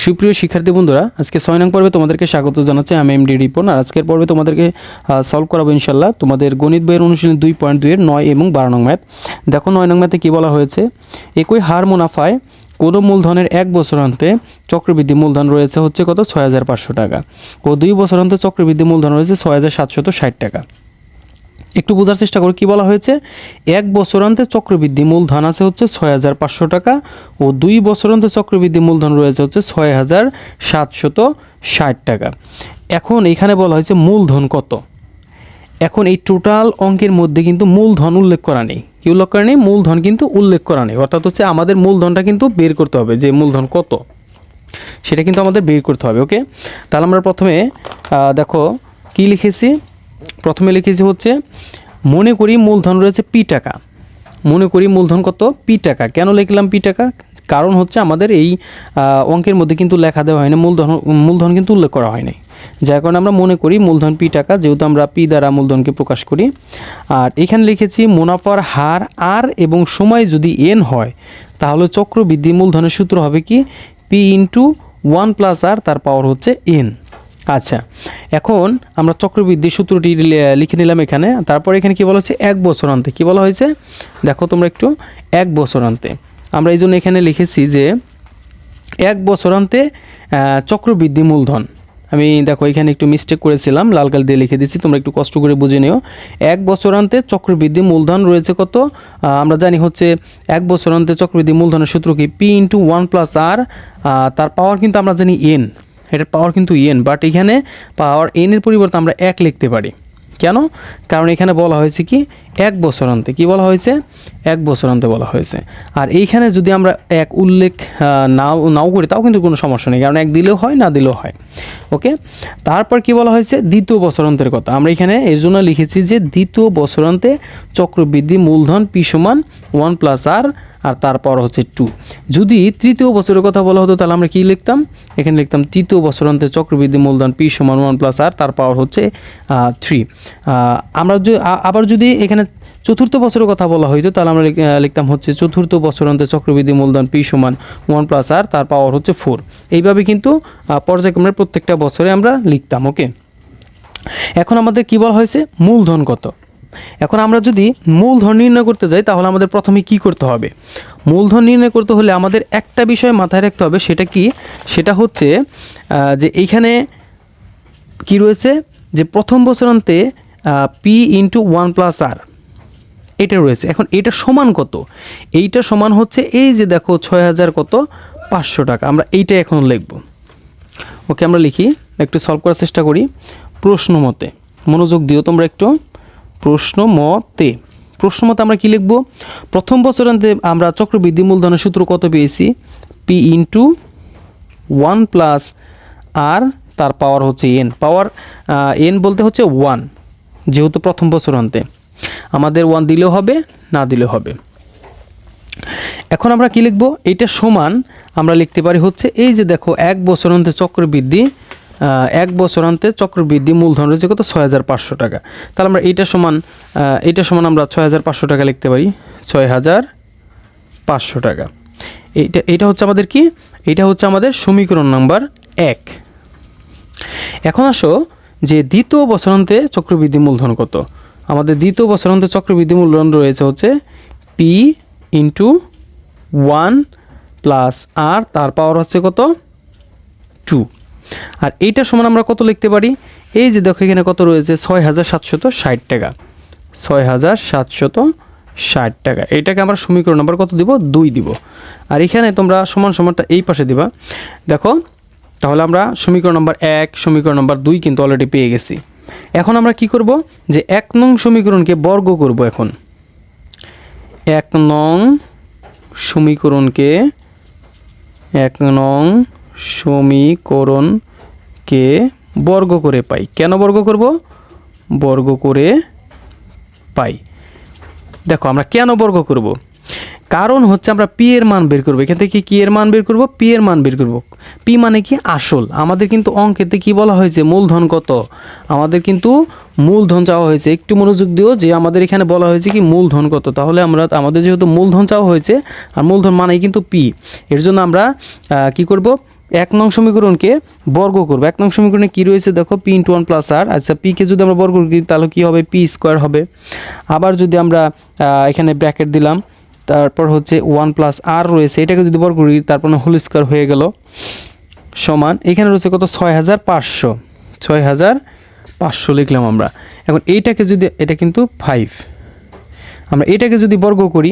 সুপ্রিয় শিক্ষার্থী বন্ধুরা, আজকে 6 নং পর্বে তোমাদেরকে স্বাগত জানাচ্ছি। আমি এমডি রিপন। আর আজকের পর্বে তোমাদেরকে সলভ করাবো ইনশাল্লাহ তোমাদের গণিত বইয়ের অনুশীলনী 2.2 এর 9 এবং 12 নং ম্যাথ। দেখো 9 নং ম্যাথে কী বলা হয়েছে, একই হার মুনাফায় কোনো মূলধনের 1 বছরান্তে চক্রবৃদ্ধি মূলধন রয়েছে হচ্ছে কত 6,500 টাকা ও 2 বছরান্তে চক্রবৃদ্ধি মূলধন রয়েছে 6,760 টাকা। একটু বোঝার চেষ্টা করো, কী বলা হয়েছে, 1 বছরান্তে চক্রবৃদ্ধি মূলধন আছে হচ্ছে 6,500 টাকা ও 2 বছরান্তে চক্রবৃদ্ধি মূলধন রয়েছে হচ্ছে 6,760 টাকা। এখন এখানে বলা হয়েছে মূলধন কত। এখন এই টোটাল অঙ্কের মধ্যে কিন্তু মূলধন উল্লেখ করা নেই। কি উল্লেখ করা নেই? মূলধন কিন্তু উল্লেখ করা নেই। অর্থাৎ হচ্ছে আমাদের মূলধনটা কিন্তু বের করতে হবে, যে মূলধন কত সেটা কিন্তু আমাদের বের করতে হবে। ওকে, তাহলে আমরা প্রথমে দেখো কি লিখেছি। প্রথমে লিখেছি হচ্ছে মনে করি মূলধন রয়েছে পি টাকা। মনে করি মূলধন কত? পি টাকা। কেন লিখলাম পি টাকা? কারণ হচ্ছে আমাদের এই অঙ্কের মধ্যে কিন্তু লেখা দেওয়া হয় না, মূলধন কিন্তু উল্লেখ করা হয় নাই, যার কারণে আমরা মনে করি মূলধন পি টাকা, যেহেতু আমরা পি দ্বারা মূলধনকে প্রকাশ করি। আর এখানে লিখেছি মুনাফার হার আর এবং সময় যদি এন হয় তাহলে চক্রবৃদ্ধি মূলধনের সূত্র হবে কি পি ইন্টু 1 প্লাস আর, তার পাওয়ার হচ্ছে এন। আচ্ছা, এখন আমরা চক্রবৃদ্ধি সূত্রটি লিখে নিলাম এখানে। তারপর এখানে কি বলা হচ্ছে 1 বছরান্তে। কি বলা হয়েছে দেখো তোমরা একটু, 1 বছরান্তে আমরা এই জন্য এখানে লিখেছি যে 1 বছরান্তে চক্রবৃদ্ধি মূলধন। আমি দেখো এখানে একটু মিস্টেক করেছিলাম, লাল কালি দিয়ে লিখে দিচ্ছি, তোমরা একটু কষ্ট করে বুঝে নিও। 1 বছরান্তে চক্রবৃদ্ধি মূলধন রয়েছে কত, আমরা জানি হচ্ছে 1 বছরান্তে চক্রবৃদ্ধি মূলধনের সূত্র কি পি ইন্টু 1 প্লাস আর, তার পাওয়ার কিন্তু আমরা জানি এন, এটার পাওয়ার কিন্তু এন, বাট এখানে পাওয়ার এন এর পরিবর্তে আমরা 1 লিখতে পারি। কেন? কারণ এখানে বলা হয়েছে কি 1 বছরান্তে। কি বলা হয়েছে? 1 বছরান্তে বলা হয়েছে। আর এইখানে যদি আমরা 1 উল্লেখ নাও করি তাও কিন্তু কোনো সমস্যা নেই, কারণ 1 দিলেও হয় না দিলেও হয়। ওকে, তারপর কি বলা হয়েছে দ্বিতীয় বছরান্তের কথা। আমরা এখানে এর জন্য লিখেছি যে দ্বিতীয় বছরান্তে চক্রবৃদ্ধি মূলধন পি সমান 1 প্লাস আর, আর তারপর হচ্ছে 2। যদি তৃতীয় বছরের কথা বলা হতো তাহলে আমরা কি লিখতাম? এখানে লিখতাম তৃতীয় বছরান্তে চক্রবৃদ্ধি মূলধন পি সমান 1 প্লাস আর, তার পাওয়ার হচ্ছে 3। আমরা আবার যদি এখানে চতুর্থ বছরের কথা বলা হইতো তাহলে আমরা লিখতাম হচ্ছে চতুর্থ বছরান্তে চক্রবৃদ্ধি মূলধন পি সমান 1 প্লাস আর, তার পাওয়ার হচ্ছে 4। এইভাবে কিন্তু পর্যায়ক্রমে প্রত্যেকটা বছরে আমরা লিখতাম। ওকে, এখন আমাদের কি বলা হয়েছে মূলধন কত। এখন আমরা যদি মূলধন নির্ণয় করতে যাই তাহলে আমাদের প্রথমে কি করতে হবে? মূলধন নির্ণয় করতে হলে আমাদের একটা বিষয় মাথায় রাখতে হবে, সেটা কি? সেটা হচ্ছে যে এইখানে কি রয়েছে, যে প্রথম বছরান্তে পি ইন্টু 1 প্লাস আর এটা রয়েছে। এখন এটা সমান কত? এইটা সমান হচ্ছে এই যে দেখো 6,500 টাকা। আমরা এইটা এখন লিখব। ওকে, আমরা লিখি, একটু সলভ করার চেষ্টা করি প্রশ্ন মতে। মনোযোগ দিও তোমরা একটু। প্রশ্ন মতে আমরা কি লিখব? প্রথম বছরান্তে আমরা চক্রবৃদ্ধি মূলধনের সূত্র কত পেয়েছি? পি ইন্টু 1 প্লাস আর, তার পাওয়ার হচ্ছে এন। পাওয়ার এন বলতে হচ্ছে 1, যেহেতু প্রথম বছরান্তে আমাদের 1 দিলেও হবে না দিলেও হবে। এখন আমরা কি লিখব? এইটা সমান আমরা লিখতে পারি হচ্ছে এই যে দেখো 1 বছরান্তে চক্রবৃদ্ধি 1 বছরান্তে চক্রবৃদ্ধি মূলধন রয়েছে কত 6,500 টাকা। তাহলে আমরা এইটা সমান আমরা 6,500 টাকা লিখতে পারি, 6,500 টাকা। এইটা হচ্ছে আমাদের কি? এইটা হচ্ছে আমাদের সমীকরণ নাম্বার 1। এখন আসো যে দ্বিতীয় বছরান্তে চক্রবৃদ্ধি মূলধন কত। আমাদের দ্বিতীয় বছরান্তে চক্রবৃদ্ধি মূলধন রয়েছে হচ্ছে পি ইন্টু 1 প্লাস আর, তার পাওয়ার হচ্ছে কত 2। আর এইটা সমান আমরা কত লিখতে পারি? এই যে দেখো এখানে কত রয়েছে 6,760 টাকা। 6,760 টাকা। এইটাকে আমরা সমীকরণ নাম্বার কত দিব? 2 দিব। আর এখানে তোমরা সমান সমানটা এই পাশে দিবা। দেখো তাহলে আমরা সমীকরণ নাম্বার 1 সমীকরণ নাম্বার 2 কিন্তু অলরেডি পেয়ে গেছি। এখন আমরা কি করব, যে 1 নং সমীকরণকে বর্গ করব। এখন 1 নং সমীকরণকে বর্গ করে পাই। কেন বর্গ করব? বর্গ করে পাই। দেখো আমরা কেন বর্গ করব? কারণ হচ্ছে আমরা পি এর মান বের করব। এখান থেকে কি এর মান বের করব? পি এর মান বের করব। পি মানে কি? আসল। আমাদের কিন্তু অঙ্কেতে কি বলা হয়েছে? মূলধন কত। আমাদের কিন্তু মূলধন চাওয়া হয়েছে। একটু মনোযোগ দিও যে আমাদের এখানে বলা হয়েছে কি মূলধন কত। তাহলে আমাদের যেহেতু মূলধন চাওয়া হয়েছে আর মূলধন মানেই কিন্তু পি, এর জন্য আমরা কি করব? এক নং সমীকরণকে বর্গ করব। এক নং সমীকরণে কী রয়েছে দেখো, পি ইন্টু ওয়ান প্লাস আর। আচ্ছা, পিকে যদি আমরা বর্গ করি তাহলে কী হবে, পি স্কোয়ার হবে। আবার যদি আমরা এখানে ব্র্যাকেট দিলাম, তারপর হচ্ছে ওয়ান প্লাস আর রয়েছে, এটাকে যদি বর্গ করি তারপর হোল স্কোয়ার হয়ে গেল, সমান এখানে রয়েছে কত, 6500, 6500 লিখলাম আমরা। এখন এইটাকে যদি, এটা কিন্তু 5, আমরা এটাকে যদি বর্গ করি,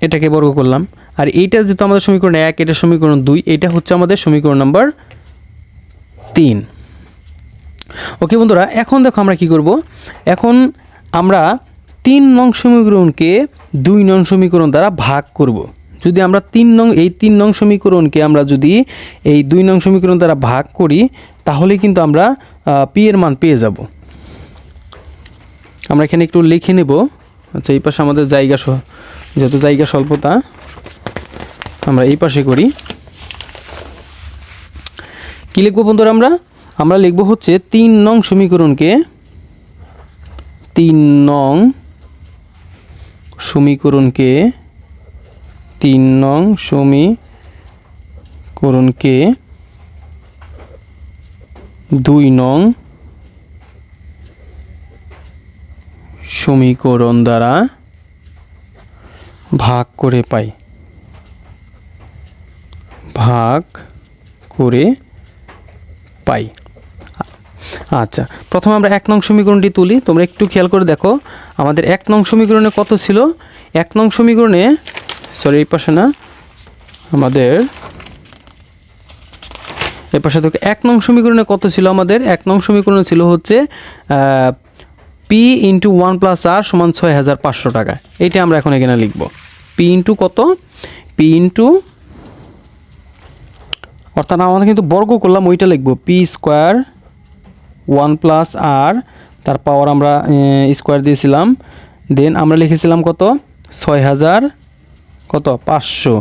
এটাকে বর্গ করলাম, আর এইটা যেহেতু আমাদের সমীকরণ 1, এটা সমীকরণ 2, এটা হচ্ছে আমাদের সমীকরণ নাম্বার 3। ওকে বন্ধুরা, এখন দেখো আমরা কি করব, এখন আমরা 3 নং সমীকরণকে 2 নং সমীকরণ দ্বারা ভাগ করব। যদি আমরা 3 নং সমীকরণকে আমরা যদি এই 2 নং সমীকরণ দ্বারা ভাগ করি, তাহলে কিন্তু আমরা পি এর মান পেয়ে যাব। আমরা এখানে একটু লিখে নেব। আচ্ছা, এই পাশে আমাদের জায়গা, যেহেতু জায়গা স্বল্পতা, আমরা এই পাশে করি। কি লিখবো বন্ধুরা, আমরা লিখবো হচ্ছে 3 নং সমীকরণকে, 3 নং সমীকরণকে 3 নং সমীকরণকে 2 নং সমীকরণ দ্বারা ভাগ করে পাই, ভাগ করে পাই। আচ্ছা, প্রথমে আমরা 1 নং সমীকরণটি তুলি। তোমরা একটু খেয়াল করে দেখো, আমাদের 1 নং সমীকরণে কত ছিল, 1 নং সমীকরণে, সরি এই পাশে না, আমাদের এই পাশে থেকে 1 নং সমীকরণে কত ছিল, আমাদের 1 নং সমীকরণে ছিল হচ্ছে পি ইন্টু ওয়ান প্লাস আর সমান 6500 টাকা। এইটা আমরা এখন এখানে লিখব, পি ইন্টু কত, পি ইন্টু, অর্থাৎ আমাদের কিন্তু বর্গ করলাম, ওইটা লিখব পি স্কোয়ার ওয়ান প্লাস আর, তার পাওয়ার আমরা স্কোয়ার দিয়েছিলাম, দেন আমরা লিখেছিলাম কত, 6500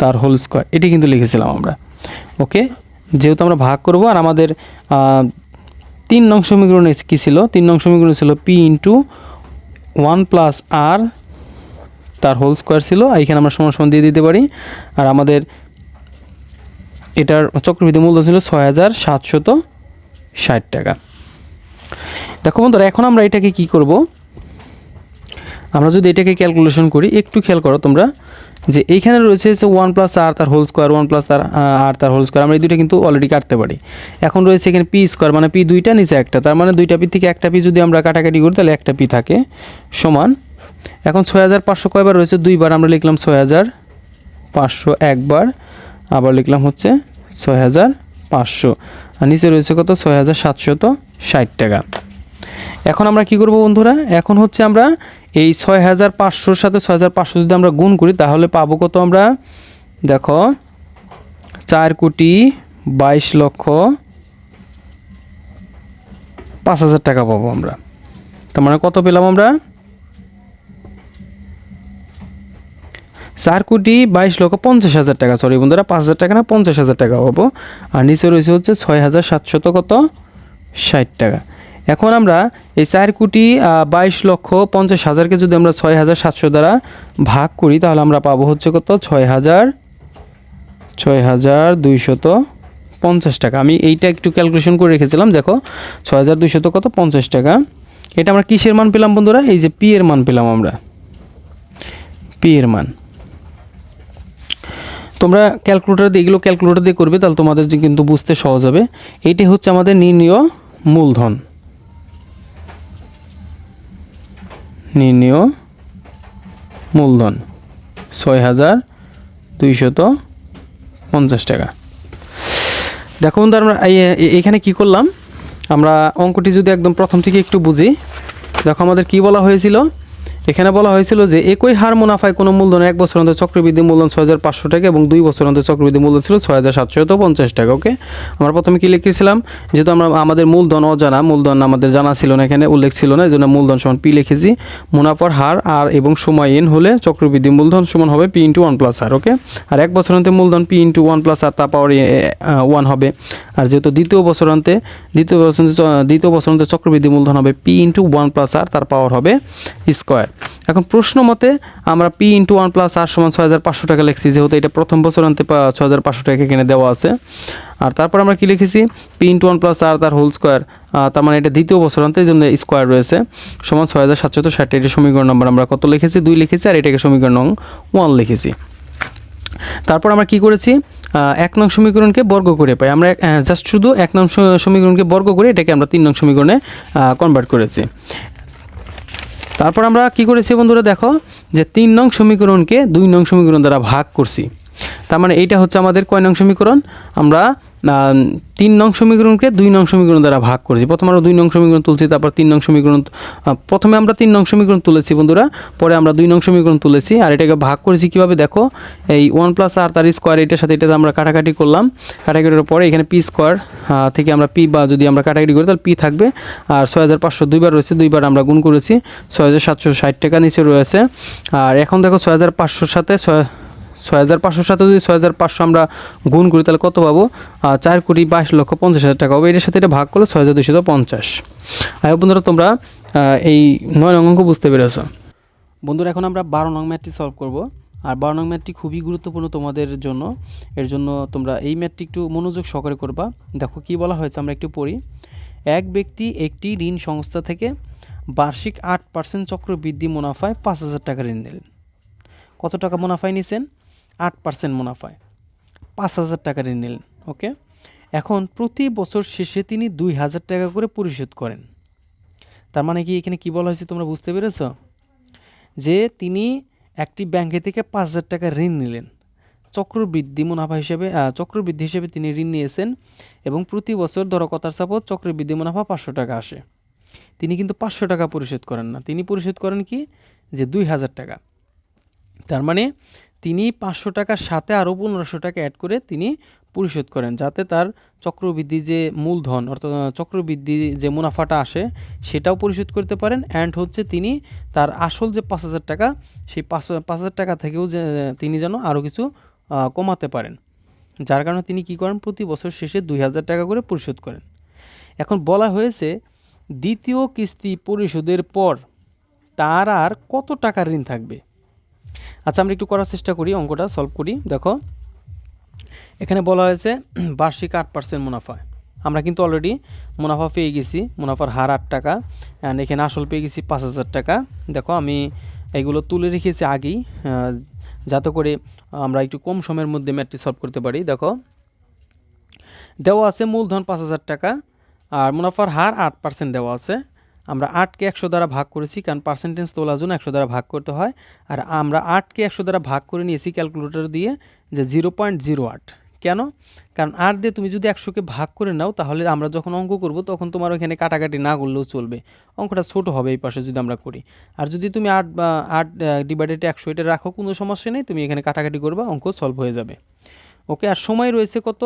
তার হোল স্কোয়ার, এটি কিন্তু লিখেছিলাম আমরা। ওকে, যেহেতু আমরা ভাগ করব, আর আমাদের 3 নং সমীকরণে কী ছিল, 3 নং সমীকরণে ছিল পি ইন্টু ওয়ান প্লাস আর তার হোল স্কোয়ার ছিল, এইখানে আমরা সমান সমান দিয়ে দিতে পারি। আর আমাদের এটার চক্রবৃদ্ধি মূল্য ছিল 6760 টাকা। দেখো বন্ধুরা, এখন আমরা এটাকে কি করব, আমরা যদি এটাকে ক্যালকুলেশন করি, একটু খেয়াল করো তোমরা, যে এইখানে রয়েছে ওয়ান প্লাস আর তার হোল স্কোয়ার, ওয়ান প্লাস আর তার হোল স্কোয়ার, আমরা এই দুইটা কিন্তু অলরেডি কাটতে পারি। এখন রয়েছে এখানে পি স্কোয়ার, মানে পি দুইটা নিচে একটা, তার মানে দুইটা পি থেকে একটা পি যদি আমরা কাটাকাটি করি তাহলে একটা পি থাকে, সমান। এখন 6500 কয়বার রয়েছে, 2বার, আমরা লিখলাম 6500 একবার, আবার লিখলাম হচ্ছে 6500, আর নিচে রয়েছে কত, 6760 টাকা। এখন আমরা কি করব বন্ধুরা, এখন হচ্ছে আমরা এই 6500-র সাথে 6500 যদি আমরা গুণ করি তাহলে পাবো কত, আমরা দেখো 4,22,05,000 টাকা পাবো আমরা। তার মানে কত পেলাম আমরা, 4,22,50,000 টাকা, সরি বন্ধুরা, 5,000 টাকা না, 50,000 টাকা পাবো। আর নিচে রয়েছে হচ্ছে 6,760 টাকা। এখন আমরা এই 4,22,50,000-কে যদি আমরা 6,700 দ্বারা ভাগ করি তাহলে আমরা পাবো হচ্ছে কত, 6,250 টাকা। আমি এইটা একটু ক্যালকুলেশন করে রেখেছিলাম, দেখো 6,250 টাকা। এটা আমরা কিসের মান পেলাম বন্ধুরা, এই যে পি এর মান পেলাম আমরা, পি এর মান। তোমরা ক্যালকুলেটর দিয়ে, এগুলো ক্যালকুলেটর দিয়ে করবে, তাহলে তোমাদের কিন্তু বুঝতে সহজ হবে। এইটি হচ্ছে আমাদের নির্ণীয় মূলধন, নির্ণীয় মূলধন 6,250 টাকা। দেখো বন্ধু, আমরা এখানে কি করলাম, আমরা অঙ্কটি যদি একদম প্রথম থেকে একটু বুঝি, দেখো আমাদের কি বলা হয়েছিল, এখানে বলা হয়েছিল যে একই হার মুনাফায় কোনো মূলধন 1 বছর অন্তর চক্রবৃদ্ধি মূলধন 6,500 টাকা এবং 2 বছর অন্তর চক্রবৃদ্ধি মূলধন ছিল 6,750 টাকা। ওকে, আমরা প্রথমে কি লিখেছিলাম, যেহেতু আমাদের মূলধন অজানা, মূলধন আমাদের জানা ছিল না, এখানে উল্লেখ ছিল না, এই জন্য মূলধন সমান পি লিখেছি। মুনাফার হার আর এবং সময় এন হলে চক্রবৃদ্ধি মূলধন সমান হবে পি ইন্টু ওয়ান প্লাস আর। ওকে, আর 1 বছর অন্তে মূলধন পি ইন্টু ওয়ান প্লাস আর, তা পাওয়ার 1 হবে। আর যেহেতু দ্বিতীয় বছর অন্তে চক্রবৃদ্ধি মূলধন হবে পি ইন্টু ওয়ান প্লাস আর, তার পাওয়ার হবে স্কোয়ার। এখন প্রশ্ন মতে আমরা পি ইন্টু 1 প্লাস আর সমান 6500 টাকা লিখছি, যেহেতু এটা প্রথম বছর আনতে 6500 টাকা এখানে দেওয়া আছে। আর তারপর আমরা কি লিখেছি, পি ইন্টু 1 প্লাস আর তার হোল স্কোয়ার, তার মানে এটা দ্বিতীয় বছর আনতে, এই জন্য স্কোয়ার রয়েছে, সমান 6760। এটা সমীকরণ নম্বর আমরা কত লিখেছি, 2 লিখেছি, আর এটাকে সমীকরণ নং 1 লিখেছি। তারপর আমরা কি করেছি, 1 নং সমীকরণকে বর্গ করে পাই আমরা, জাস্ট শুধু 1 নং সমীকরণকে বর্গ করে এটাকে আমরা 3 নং সমীকরণে কনভার্ট করেছি। তারপর আমরা কি করেছি বন্ধুরা, দেখো যে 3 নং সমীকরণকে 2 নং সমীকরণ দ্বারা ভাগ করছি। তার মানে এইটা হচ্ছে আমাদের কয় নং সমীকরণ, আমরা 3 নং সমীকরণকে 2 নং সমীকরণ দ্বারা ভাগ করেছি। প্রথমে আমরা 2 নং সমীকরণ তুলছি, তারপর 3 নং সমীকরণ, প্রথমে আমরা 3 নং সমীকরণ তুলেছি বন্ধুরা, পরে আমরা 2 নং সমীকরণ তুলেছি। আর এটাকে ভাগ করেছি কীভাবে, দেখো এই 1 প্লাস আর তার স্কোয়ার, এটার সাথে এটাতে আমরা কাটাকাটি করলাম, কাটাকাটির পরে এখানে পি স্কোয়ার থেকে আমরা পি বা যদি আমরা কাটাকাটি করি তাহলে পি থাকবে, আর 6500 দুইবার রয়েছে, দুইবার আমরা গুণ করেছি, 6760 টাকা নিচে রয়েছে। আর এখন দেখো 6500 সাথে 6500 সাথে যদি 6500 আমরা গুণ করি তাহলে কত পাবো, 4,22,50,000 টাকা হবে। এটার সাথে এটা ভাগ করলে 6250। আর বন্ধুরা তোমরা এই 9 নং অঙ্ক বুঝতে পেরেছো। বন্ধুরা এখন আমরা 12 নং ম্যাথটি সলভ করব। আর 12 নং ম্যাথটি খুবই গুরুত্বপূর্ণ তোমাদের জন্য, এর জন্য তোমরা এই ম্যাথটি একটু মনোযোগ সহকারে করবা। দেখো কি বলা হয়েছে, আমরা একটু পড়ি। এক ব্যক্তি একটি ঋণ সংস্থা থেকে বার্ষিক 8% চক্রবৃদ্ধি মুনাফায় 5000 টাকা ঋণ নিলেন। কত টাকা মুনাফায় নিছেন, 8% মুনাফায় 5000 টাকা ঋণ নিলেন। ওকে, এখন প্রতি বছর শেষে তিনি 2000 টাকা করে পরিশোধ করেন। তার মানে কি এখানে কি বলা হয়েছে তোমরা বুঝতে পেরেছ, যে তিনি একটি ব্যাংকে থেকে 5000 টাকা ঋণ নিলেন, চক্রবৃদ্ধি মুনাফা হিসেবে চক্রবৃদ্ধি হিসেবে তিনি ঋণ নিয়েছেন, এবং প্রতি বছর ধরো কথার সাপোজ চক্রবৃদ্ধি মুনাফা 500 টাকা আসে। তিনি কিন্তু 500 টাকা পরিশোধ করেন না, তিনি পরিশোধ করেন কি, যে 2000 টাকা। তার মানে তিনি 500 টাকার সাথে আরও 1500 টাকা অ্যাড করে তিনি পরিশোধ করেন, যাতে তার চক্রবৃদ্ধি যে মূলধন অর্থাৎ চক্রবৃদ্ধি যে মুনাফাটা আসে সেটাও পরিশোধ করতে পারেন। অ্যান্ড হচ্ছে তিনি তার আসল যে 5000 টাকা, সেই 5000 টাকা থেকেও যে তিনি যেন আরও কিছু কমাতে পারেন, যার কারণে তিনি কি করেন, প্রতি বছর শেষে 2000 টাকা করে পরিশোধ করেন। এখন বলা হয়েছে দ্বিতীয় কিস্তি পরিশোধের পর তার আর কত টাকা ঋণ থাকবে। আচ্ছা আমরা একটু করার চেষ্টা করি, অঙ্কটা সলভ করি। দেখো এখানে বলা হয়েছে বার্ষিক 8% মুনাফা, আমরা কিন্তু অলরেডি মুনাফা পেয়ে গেছি, মুনাফার হার 8 টাকা, অ্যান্ড এখানে আসল পেয়ে গেছি 5000 টাকা। দেখো আমি এগুলো তুলে রেখেছি আগেই, যাতে করে আমরা একটু কম সময়ের মধ্যে ম্যাথটি সলভ করতে পারি। দেখো দেওয়া আছে মূলধন 5000 টাকা আর মুনাফার হার 8% দেওয়া আছে। আমরা 8কে 100 দ্বারা ভাগ করেছি, কারণ পার্সেন্টেজ তোলার জন্য 100 দ্বারা ভাগ করতে হয়। আর আমরা 8কে 100 দ্বারা ভাগ করে নিয়েছি ক্যালকুলেটর দিয়ে, যে 0.08। কেন, কারণ 8 দিয়ে তুমি যদি 100কে ভাগ করে নাও তাহলে আমরা যখন অঙ্ক করব তখন তোমার ওখানে কাটাকাটি না করলেও চলবে, অঙ্কটা ছোট হবে এই পাশে যদি আমরা করি। আর যদি তুমি 8 ডিভাইডেড 100 এটা রাখো, কোনো সমস্যা নেই, তুমি এখানে কাটাকাটি করবা, অঙ্ক সলভ হয়ে যাবে। ওকে, আর সময় রয়েছে কত,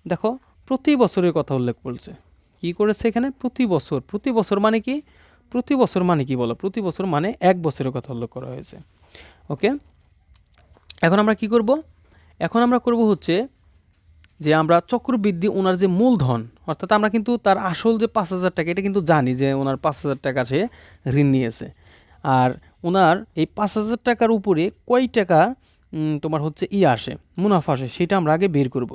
দেখো প্রতি বছরের কথা উল্লেখ করছে। কি করেছে এখানে, প্রতি বছর। প্রতি বছর মানে কি, প্রতি বছর মানে কি বলো, প্রতি বছর মানে 1 বছরের কথা উল্লেখ করা হয়েছে। ওকে, এখন আমরা কি করব, এখন আমরা করব হচ্ছে যে আমরা চক্রবৃদ্ধি ওনার যে মূলধন, অর্থাৎ আমরা কিন্তু তার আসল যে 5000 টাকা এটা কিন্তু জানি যে ওনার 5000 টাকা সে ঋণ নিয়েছে, আর ওনার এই 5000 টাকার উপরে কয় টাকা তোমার হচ্ছে আসে, মুনাফা আসে, সেটা আমরা আগে বের করব।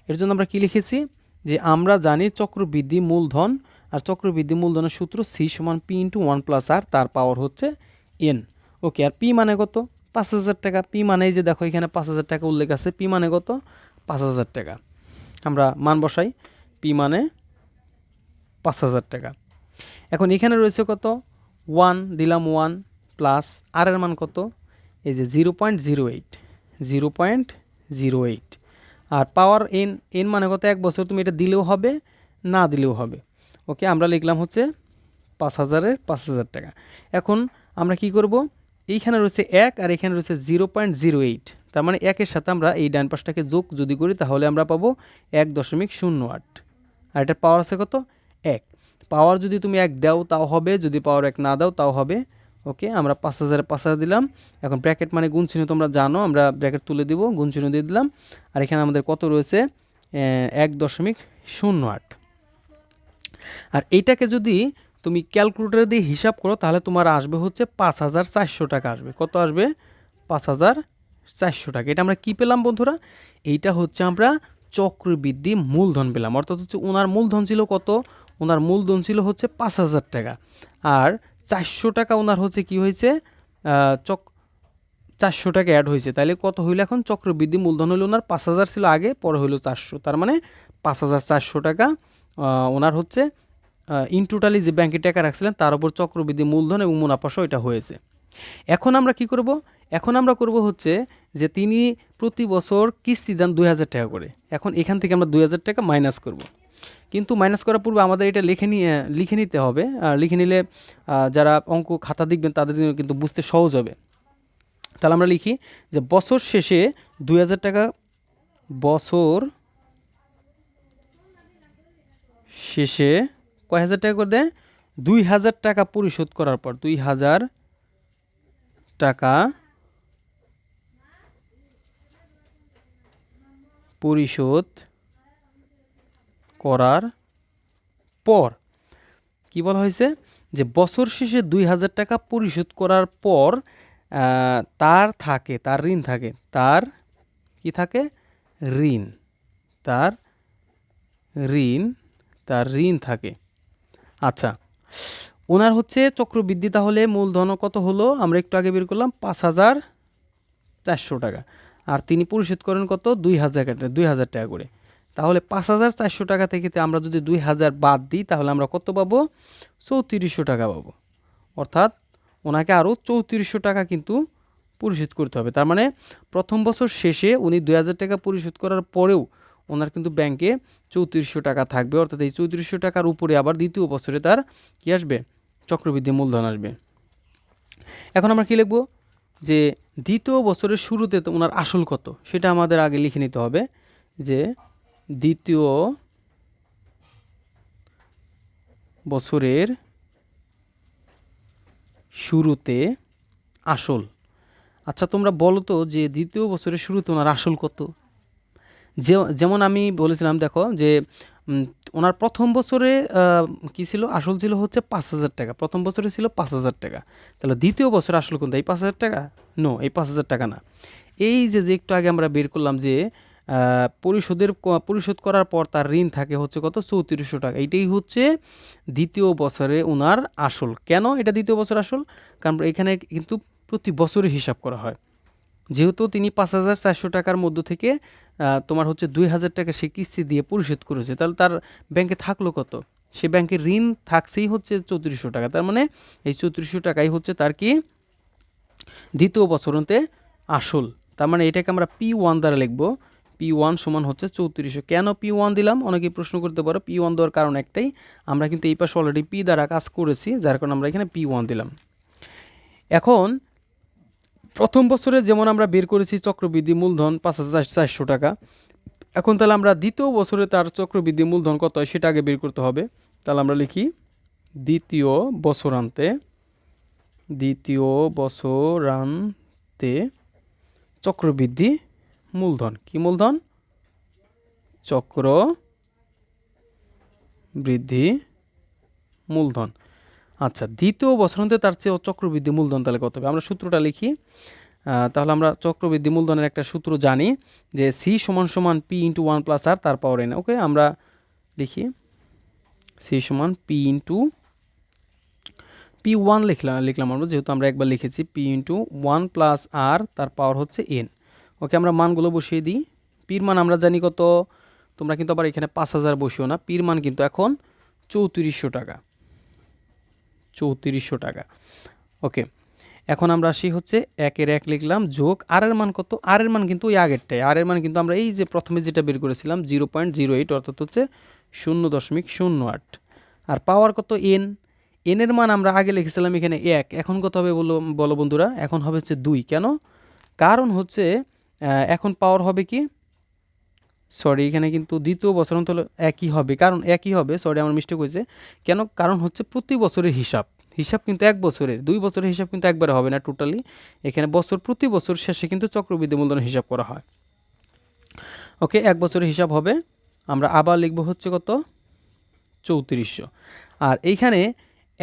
এর জন্য আমরা কি লিখেছি, যে আমরা জানি চক্রবৃদ্ধি মূলধন, আর চক্রবৃদ্ধি মূলধনের সূত্র সি সমান পি ইন্টু 1 প্লাস আর, তার পাওয়ার হচ্ছে এন। ওকে, আর পি মানে কত, 5000 টাকা। পি মানে যে দেখো এখানে 5000 টাকা উল্লেখ আছে, পি মানে কত, 5000 টাকা। আমরা মান বসাই, পি মানে 5000 টাকা। এখন এখানে রয়েছে কত, 1 দিলাম, 1 প্লাস আর এর মান কত, এই যে 0.08, 0.08, আর পাওয়ার এন, এন মানে কত, 1 বছর। তুমি এটা দিলেও হবে, না দিলেও হবে। ওকে, আমরা লিখলাম হচ্ছে 5000-এর 5000 টাকা। এখন আমরা কি করব, এইখানে রয়েছে 1 আর এখানে রয়েছে 0.08, তার মানে 1-এর সাথে আমরা এই ডান পাশটাকে যোগ যদি করি তাহলে আমরা পাবো 1.08, আর এটার পাওয়ার আছে কত, 1। পাওয়ার যদি তুমি 1 দাও তাও হবে, যদি পাওয়ার 1 না দাও তাও হবে। ওকে, আমরা 5000-এ 5000 দিলাম। এখন ব্র্যাকেট মানে গুণ চিহ্ন তোমরা জানো, আমরা ব্র্যাকেট তুলে দিব, গুণ চিহ্ন দিয়ে দিলাম। আর এখানে আমাদের কত রয়েছে, 1.08। আর এইটাকে যদি তুমি ক্যালকুলেটর দিয়ে হিসাব করো তাহলে তোমার আসবে হচ্ছে 5,400 টাকা আসবে। কত আসবে? 5,400 টাকা। এটা আমরা কি পেলাম বন্ধুরা? এইটা হচ্ছে আমরা চক্রবৃদ্ধি মূলধন পেলাম। অর্থাৎ হচ্ছে ওনার মূলধন ছিল কত? ওনার মূলধন ছিল হচ্ছে 5,000 টাকা, আর 400 টাকা ওনার হচ্ছে কি হয়েছে, 400 টাকা অ্যাড হয়েছে। তাহলে কত হইলো এখন? চক্রবৃদ্ধি মূলধন হইলো ওনার 5,000 ছিল আগে, পরে হইলো 400, তার মানে 5,400 টাকা ওনার হচ্ছে ইন টোটালি যে ব্যাংকে টাকা রাখছিলেন তার উপর চক্রবৃদ্ধি মূলধন এবং মুনাফা সহ এটা হয়েছে। এখন আমরা কি করব? এখন আমরা করব হচ্ছে যে তিনি প্রতি বছর কিস্তি দেন 2,000 টাকা করে। এখন এখান থেকে আমরা 2,000 টাকা মাইনাস করব, কিন্তু মাইনাস করার পূর্বে আমাদের এটা লিখে নিতে হবে। লিখে নিলে যারা অঙ্ক খাতা দেখবেন তাদের জন্য কিন্তু বুঝতে সহজ হবে। তাহলে আমরা লিখি যে বছর শেষে 2,000 টাকা, বছর শেষে কয় হাজার টাকা করে দেয়? 2,000 টাকা পরিশোধ করার পর, 2,000 টাকা পরিশোধ করার পর কি বলা হয়েছে? যে বছর শেষে 2,000 টাকা পরিশোধ করার পর তার ঋণ থাকে, তার কি থাকে? ঋণ, তার ঋণ থাকে। আচ্ছা, ওনার হচ্ছে চক্রবৃদ্ধি, তাহলে মূলধন কত হলো? আমরা একটু আগে বের করলাম 5,400 টাকা, আর তিনি পরিশোধ করেন কত? 2,000 টাকা করে। তাহলে 5,400 টাকা থেকে আমরা যদি 2,000 বাদ দিই তাহলে আমরা কত পাবো? 3,400 টাকা পাবো। অর্থাৎ ওনাকে আরও 3,400 টাকা কিন্তু পরিশোধ করতে হবে। তার মানে প্রথম বছর শেষে উনি 2,000 টাকা পরিশোধ করার পরেও ওনার কিন্তু ব্যাংকে 3,400 টাকা থাকবে। অর্থাৎ এই 3,400 টাকার উপরে আবার দ্বিতীয় বছরে তার কি আসবে? চক্রবৃদ্ধি মূলধন আসবে। এখন আমরা কি লিখব? যে দ্বিতীয় বছরের শুরুতে তো ওনার আসল কত সেটা আমাদের আগে লিখে নিতে হবে। যে দ্বিতীয় বছরের শুরুতে আসল। আচ্ছা তোমরা বলো তো যে দ্বিতীয় বছরের শুরুতে ওনার আসল কত? যেমন আমি বলেছিলাম, দেখো যে ওনার প্রথম বছরে কি ছিল? আসল ছিল হচ্ছে 5,000 টাকা। প্রথম বছরে ছিল 5,000 টাকা। তাহলে দ্বিতীয় বছরে আসল কোনটা? এই 5,000 টাকা? নো, এই 5,000 টাকা না। এই যে একটু আগে আমরা বের করলাম যে পরিশোধ করার পর তার ঋণ থাকে হচ্ছে কত? 3,400 টাকা। এইটাই হচ্ছে দ্বিতীয় বছরে ওনার আসল। কেন এটা দ্বিতীয় বছর আসল? কারণ এখানে কিন্তু প্রতি বছরে হিসাব করা হয়। যেহেতু তিনি 5,400 টাকার মধ্য থেকে তোমার হচ্ছে 2,000 টাকা সে কিস্তি দিয়ে পরিশোধ করেছে, তাহলে তার ব্যাংকে থাকলো কত? সে ব্যাংকে ঋণ থাকছেই হচ্ছে 3,400 টাকা। তার মানে এই 3,400 টাকাই হচ্ছে তার কি? দ্বিতীয় বছরতে আসল। তার মানে এটাকে আমরা P1 দ্বারা লিখব। P1 সমান হচ্ছে 3,400। কেন P1 দিলাম? অনেকে প্রশ্ন করতে পারো। P1 দেওয়ার কারণ একটাই, আমরা কিন্তু এই পাশে অলরেডি P দ্বারা কাজ করেছি, যার কারণে আমরা এখানে P1 দিলাম। এখন প্রথম বছরে যেমন আমরা বের করেছি চক্রবৃদ্ধি মূলধন 5,400 টাকা, এখন তাহলে আমরা দ্বিতীয় বছরে তার চক্রবৃদ্ধি মূলধন কত হয় সেটা আগে বের করতে হবে। তাহলে আমরা লিখি দ্বিতীয় বছরান্তে চক্রবৃদ্ধি মূলধন। কি মূলধন? চক্রবৃদ্ধি মূলধন। আচ্ছা, দ্বিতীয় বছরান্তে তার চেয়ে চক্রবৃদ্ধি মূলধন তাহলে কত হবে? আমরা সূত্রটা লিখি। তাহলে আমরা চক্রবৃদ্ধি মূলধনের একটা সূত্র জানি যে C = P × 1 + R তার পাওয়ার n। ওকে, আমরা লিখি C = P1 লিখলাম আমরা, যেহেতু আমরা একবার লিখেছি P × 1 + R তার পাওয়ার হচ্ছে n। ওকে, আমরা মানগুলো বসিয়ে দিই। পির মান আমরা জানি কত? তোমরা কিন্তু আবার এখানে 5,000 বসিও না। পির মান কিন্তু এখন 3,400 টাকা। 3,400 টাকা। ওকে, এখন আমরা আসি হচ্ছে 1 লিখলাম, যোগ আর এর মান কত? আর এর মান কিন্তু ওই আগেরটাই। আর এর মান কিন্তু আমরা এই যে প্রথমে যেটা বের করেছিলাম 0.08, অর্থাৎ হচ্ছে 0.08। আর পাওয়ার কত? n। এর মান আমরা আগে লিখেছিলাম এখানে 1, এখন কত হবে বলো বন্ধুরা? এখন হবে হচ্ছে 2। কেন? কারণ হচ্ছে এখন পাওয়ার হবে কি? সরি, এখানে কিন্তু দ্বিতীয় বছরান্ত হলো একই হবে, কারণ একই হবে। সরি, আমার মিস্টেক হয়েছে। কেন? কারণ হচ্ছে প্রতি বছরের হিসাব কিন্তু 1 বছরের, 2 বছরের হিসাব কিন্তু একবারে হবে না টোটালি। এখানে প্রতি বছর শেষে কিন্তু চক্রবৃদ্ধি মূলধনের হিসাব করা হয়। ওকে, 1 বছরের হিসাব হবে। আমরা আবার লিখব হচ্ছে কত? 3,400। আর এইখানে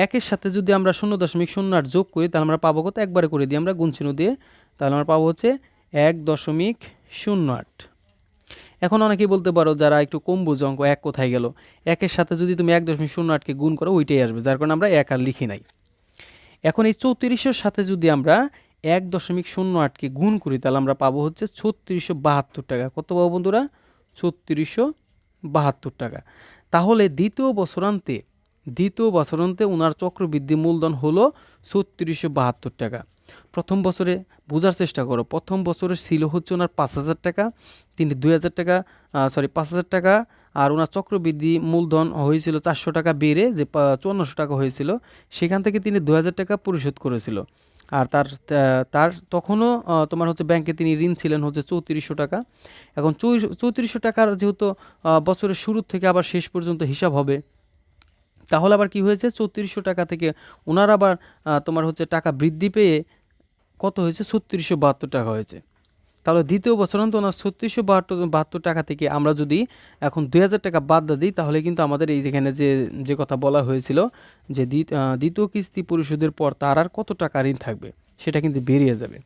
একের সাথে যদি আমরা 0.08 যোগ করি তাহলে আমরা পাবো কত, একবারে করে দিই আমরা গুণ চিহ্ন দিয়ে, তাহলে আমরা পাবো হচ্ছে 1.08। এখন অনেকেই বলতে পারো যারা একটু কম বুঝে অঙ্ক, এক কোথায় গেল, একের সাথে যদি তুমি 1.08কে গুণ করো ওইটাই আসবে, যার কারণে আমরা এক আর লিখি নাই। এখন এই 3400 সাথে যদি আমরা 1.08কে গুণ করি তাহলে আমরা পাবো হচ্ছে 3672 টাকা। কত পাবো বন্ধুরা? 3672 টাকা। তাহলে দ্বিতীয় বছরান্তে ওনার চক্রবৃদ্ধি মূলধন হলো 3672 টাকা। প্রথম বছরে বোঝার চেষ্টা করো, প্রথম বছরে ছিল হচ্ছে ওনার 5000 টাকা, তিনি 2000 টাকা 5000 টাকা, আর ওনার চক্রবৃদ্ধি মূলধন হয়েছিল 400 টাকা বেড়ে যে 5400 টাকা হয়েছিল, সেখান থেকে তিনি 2000 টাকা পরিশোধ করেছিল। আর তার তখনও তোমার হচ্ছে ব্যাংকে তিনি ঋণ ছিলেন হচ্ছে 3400 টাকা। এখন 3400 টাকার যেহেতু বছরের শুরু থেকে আবার শেষ পর্যন্ত হিসাব হবে, তাহলে আবার কি হয়েছে, 3400 টাকা থেকে ওনার আবার তোমার হচ্ছে টাকা বৃদ্ধি পেয়ে কত হয়েছে, 3672 টাকা হয়েছে। তাহলে দ্বিতীয় বছরান্ত ওনার 3672 টাকা থেকে আমরা যদি এখন 2000 টাকা বাদ দিই তাহলে কিন্তু আমাদের এই যেখানে যে কথা বলা হয়েছিল যে দ্বিতীয় কিস্তি পরিশোধের পর তার আর কত টাকা ঋণ থাকবে সেটা কিন্তু বেরিয়ে যাবে।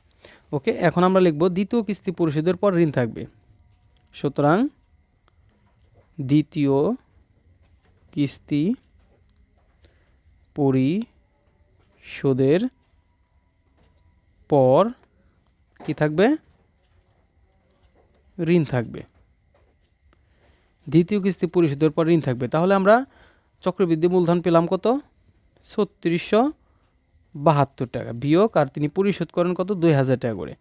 ওকে, এখন আমরা লিখব দ্বিতীয় কিস্তি পরিশোধের পর ঋণ থাকবে। সুতরাং দ্বিতীয় কিস্তি পরিশোধের পর কি থাকবে, ঋণ থাকবে। দ্বিতীয় কিস্তি পরিশোধের পর ঋণ থাকবে। তাহলে আমরা চক্রবৃদ্ধি মূলধন পেলাম কত, 3672 টাকা বিয়োগ, আর তিনি পরিশোধ করেন কত, 2000 টাকা করে।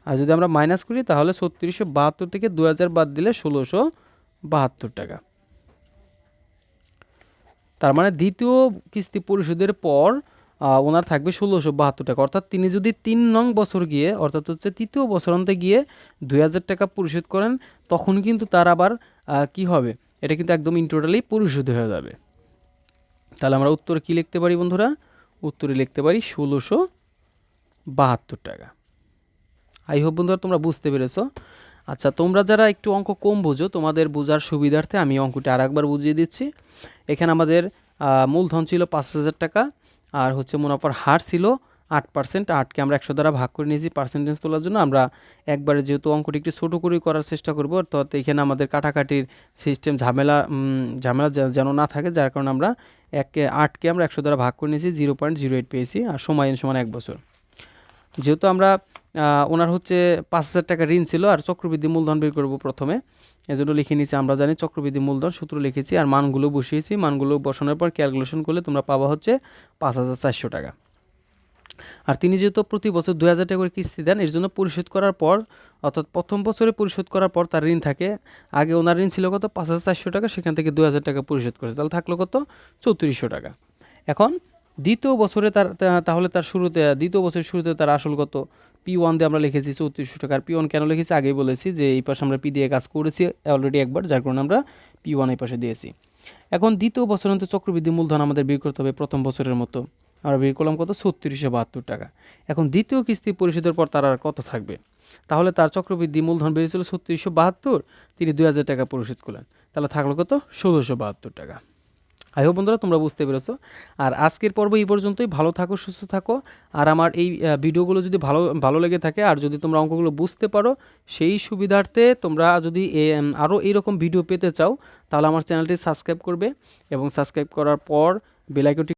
আর যদি আমরা মাইনাস করি তাহলে 3672 থেকে 2000 বাদ দিলে 1672 টাকা। তার মানে দ্বিতীয় কিস্তি পরিশোধের পর ওনার থাকবে 1672 টাকা। অর্থাৎ তিনি যদি 3 নং বছর গিয়ে, অর্থাৎ হচ্ছে তৃতীয় বছরান্তে গিয়ে 2000 টাকা পরিশোধ করেন, তখন কিন্তু তার আবার কি হবে, এটা কিন্তু একদম ইন টোটালি পরিশোধ হয়ে যাবে। তাহলে আমরা উত্তরে কি লিখতে পারি বন্ধুরা, উত্তরে লিখতে পারি 1672 টাকা। আই হোপ বন্ধুরা তোমরা বুঝতে পেরেছো। আচ্ছা, তোমরা যারা একটু অঙ্ক কম বোঝো তোমাদের বোঝার সুবিধার্থে আমি অঙ্কটি আরেকবার বুঝিয়ে দিচ্ছি। এখানে আমাদের মূলধন ছিল 5000 টাকা, আর হচ্ছে মুনাফার হার ছিল 8%। 8কে আমরা 100 দ্বারা ভাগ করে নিয়েছি পার্সেন্টেজ তোলার জন্য। আমরা একবারে যেহেতু অঙ্কটি একটু ছোটো করে করার চেষ্টা করব, অর্থাৎ এখানে আমাদের কাটাকাটির সিস্টেম ঝামেলা যেন না থাকে, যার কারণে আমরা 8কে আমরা 100 দ্বারা ভাগ করে নিয়েছি, 0.08 পেয়েছি, আর সময় সমান 1 বছর। যেহেতু আমরা ওনার হচ্ছে 5000 টাকা ঋণ ছিল, আর চক্রবৃদ্ধি মূলধন বের করব প্রথমে, এজন্য লিখে নিয়েছি। আমরা জানি চক্রবৃদ্ধি মূলধন সূত্র লিখেছি, আর মানগুলো বসিয়েছি। মানগুলো বসানোর পর ক্যালকুলেশন করলে তোমরা পাবা হচ্ছে 5400 টাকা। আর তিনি যেহেতু প্রতি বছর 2000 টাকা করে কিস্তি দেন, এর জন্য পরিশোধ করার পর, অর্থাৎ প্রথম বছরে পরিশোধ করার পর তার ঋণ থাকে, আগে ওনার ঋণ ছিল কত, 5400 টাকা, সেখান থেকে 2000 টাকা পরিশোধ করেছে, তাহলে থাকলো কত, 3400 টাকা। এখন দ্বিতীয় বছরে তাহলে তার শুরুতে, দ্বিতীয় বছরের শুরুতে তার আসল কত, P1 দিয়ে আমরা লিখেছি 3400 টাকা। আর P1 কেন লিখেছি আগেই বলেছি যে এই পাশে আমরা P দিয়ে কাজ করেছি অলরেডি একবার, যার কারণে আমরা P1 এই পাশে দিয়েছি। এখন দ্বিতীয় বছরান্তে চক্রবৃদ্ধি মূলধন আমাদের বের করতে হবে প্রথম বছরের মতো, আমরা বের করলাম কত, 3672 টাকা। এখন দ্বিতীয় কিস্তি পরিশোধের পর তার আর কত থাকবে, তাহলে তার চক্রবৃদ্ধি মূলধন বেড়েছিল 3672, তিনি 2000 টাকা পরিশোধ করলেন, তাহলে থাকলো কত, 1672 টাকা। আই হোপ বন্ধুরা তোমরা বুঝতে পেরেছো। আর আজকের পর্ব এই পর্যন্তই। ভালো থাকো, সুস্থ থাকো। আর আমার এই ভিডিওগুলো যদি ভালো লেগে থাকে, আর যদি তোমরা অঙ্কগুলো বুঝতে পারো, সেই সুবিধার্থে তোমরা যদি আরও এইরকম ভিডিও পেতে চাও, তাহলে আমার চ্যানেলটি সাবস্ক্রাইব করবে, এবং সাবস্ক্রাইব করার পর বেল আইকনটি